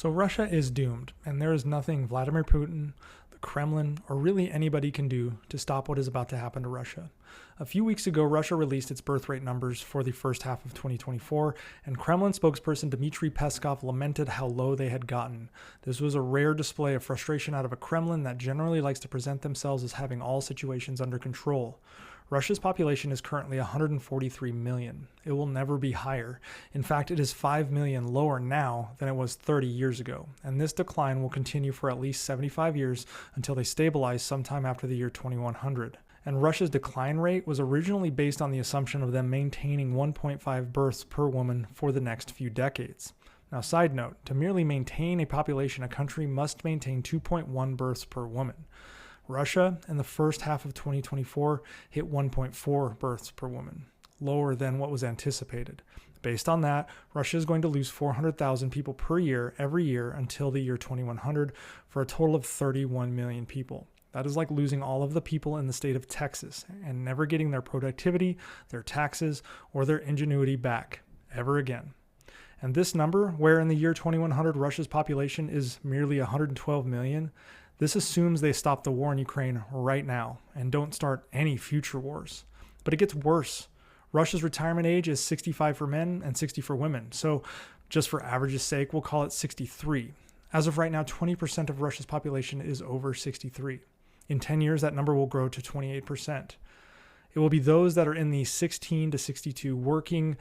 So Russia is doomed, and there is nothing Vladimir Putin, the Kremlin, or really anybody can do to stop what is about to happen to Russia. A few weeks ago, Russia released its birth rate numbers for the first half of 2024, and Kremlin spokesperson Dmitry Peskov lamented how low they had gotten. This was a rare display of frustration out of a Kremlin that generally likes to present themselves as having all situations under control. Russia's population is currently 143 million. It will never be higher. In fact, it is 5 million lower now than it was 30 years ago, and this decline will continue for at least 75 years until they stabilize sometime after the year 2100. And Russia's decline rate was originally based on the assumption of them maintaining 1.5 births per woman for the next few decades. Now, side note, to merely maintain a population, a country must maintain 2.1 births per woman. Russia, in the first half of 2024, hit 1.4 births per woman, lower than what was anticipated. Based on that, Russia is going to lose 400,000 people per year every year until the year 2100 for a total of 31 million people. That is like losing all of the people in the state of Texas and never getting their productivity, their taxes, or their ingenuity back ever again. And this number, where in the year 2100 Russia's population is merely 112 million, this assumes they stop the war in Ukraine right now and don't start any future wars. But it gets worse. Russia's retirement age is 65 for men and 60 for women. So just for average's sake, we'll call it 63. As of right now, 20% of Russia's population is over 63. In 10 years, that number will grow to 28%. It will be those that are in the 16 to 62 working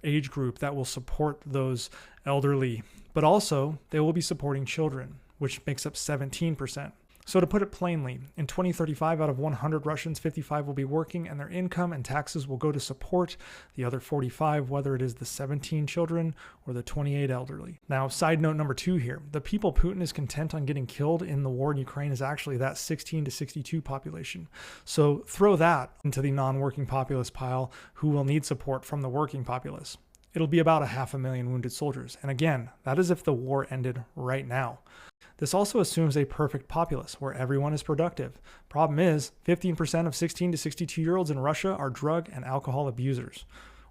age group that will support those elderly, but also they will be supporting children, which makes up 17%. So to put it plainly, in 2035, out of 100 Russians, 55 will be working, and their income and taxes will go to support the other 45, whether it is the 17 children or the 28 elderly. Now, side note number 2 here, the people Putin is content on getting killed in the war in Ukraine is actually that 16 to 62 population. So throw that into the non-working populace pile, who will need support from the working populace. It'll be about 500,000 wounded soldiers. And again, that is if the war ended right now. This also assumes a perfect populace where everyone is productive. Problem is, 15% of 16 to 62-year-olds in Russia are drug and alcohol abusers.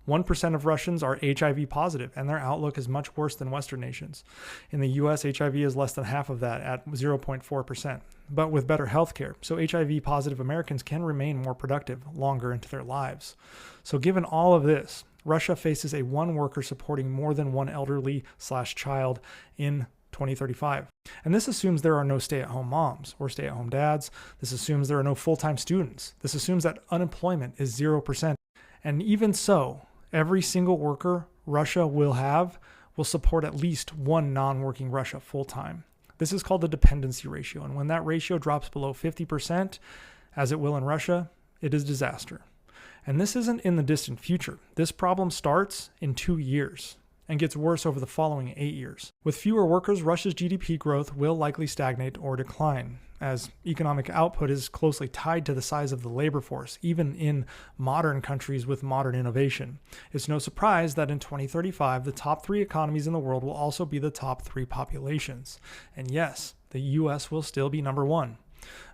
1% of Russians are HIV positive, and their outlook is much worse than Western nations. In the US, HIV is less than half of that at 0.4%, but with better healthcare. So HIV positive Americans can remain more productive longer into their lives. So given all of this, Russia faces a one worker supporting more than one elderly/child in 2035. And this assumes there are no stay-at-home moms or stay-at-home dads. This assumes there are no full-time students. This assumes that unemployment is 0%. And even so, every single worker Russia will support at least one non-working Russia full-time. This is called the dependency ratio. And when that ratio drops below 50%, as it will in Russia, it is disaster. And this isn't in the distant future. This problem starts in 2 years and gets worse over the following 8 years. With fewer workers, Russia's GDP growth will likely stagnate or decline, as economic output is closely tied to the size of the labor force, even in modern countries with modern innovation. It's no surprise that in 2035, the top 3 economies in the world will also be the top 3 populations. And yes, the US will still be number 1.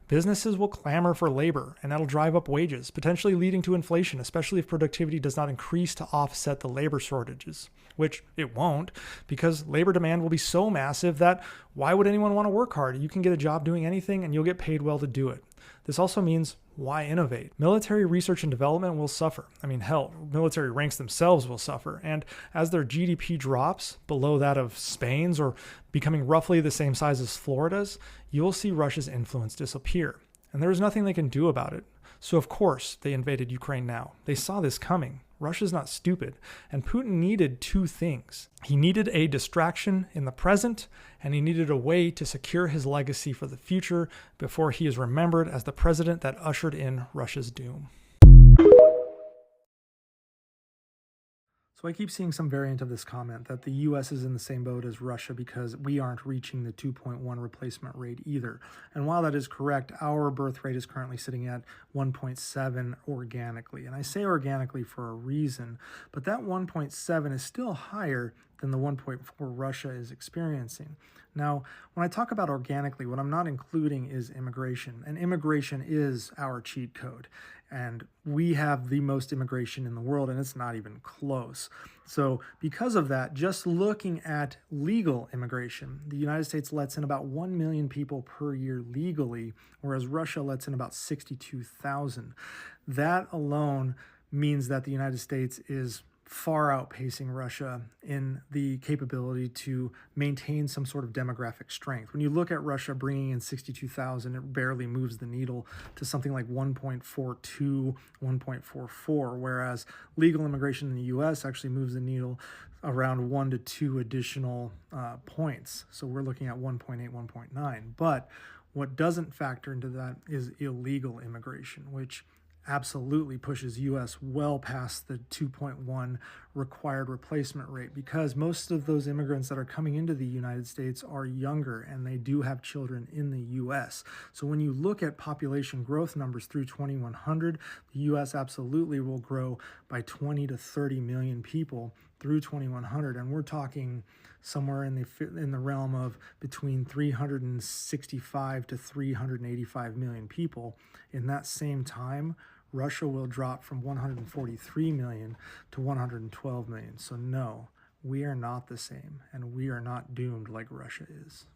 Businesses will clamor for labor, and that'll drive up wages, potentially leading to inflation, especially if productivity does not increase to offset the labor shortages, which it won't, because labor demand will be so massive that why would anyone want to work hard? You can get a job doing anything, and you'll get paid well to do it. This also means, why innovate? Military research and development will suffer. I mean, hell, military ranks themselves will suffer. And as their GDP drops below that of Spain's or becoming roughly the same size as Florida's, you will see Russia's influence disappear. And there is nothing they can do about it. So of course they invaded Ukraine now. They saw this coming. Russia's not stupid. And Putin needed 2 things. He needed a distraction in the present, and he needed a way to secure his legacy for the future before he is remembered as the president that ushered in Russia's doom. So I keep seeing some variant of this comment that the US is in the same boat as Russia because we aren't reaching the 2.1 replacement rate either. And while that is correct, our birth rate is currently sitting at 1.7 organically. And I say organically for a reason, but that 1.7 is still higher than the 1.4 Russia is experiencing. Now, when I talk about organically, what I'm not including is immigration, and immigration is our cheat code. And we have the most immigration in the world, and it's not even close. So, because of that, just looking at legal immigration, the United States lets in about 1 million people per year legally, whereas Russia lets in about 62,000. That alone means that the United States is far outpacing Russia in the capability to maintain some sort of demographic strength. When you look at Russia bringing in 62,000, it barely moves the needle to something like 1.42, 1.44, whereas legal immigration in the US actually moves the needle around 1 to 2 additional points. So we're looking at 1.8, 1.9. But what doesn't factor into that is illegal immigration, which absolutely pushes US well past the 2.1 required replacement rate, because most of those immigrants that are coming into the United States are younger and they do have children in the US. So when you look at population growth numbers through 2100, the US absolutely will grow by 20 to 30 million people through 2100, and we're talking somewhere in the realm of between 365 to 385 million people. In that same time, Russia will drop from 143 million to 112 million. So no, we are not the same, and we are not doomed like Russia is.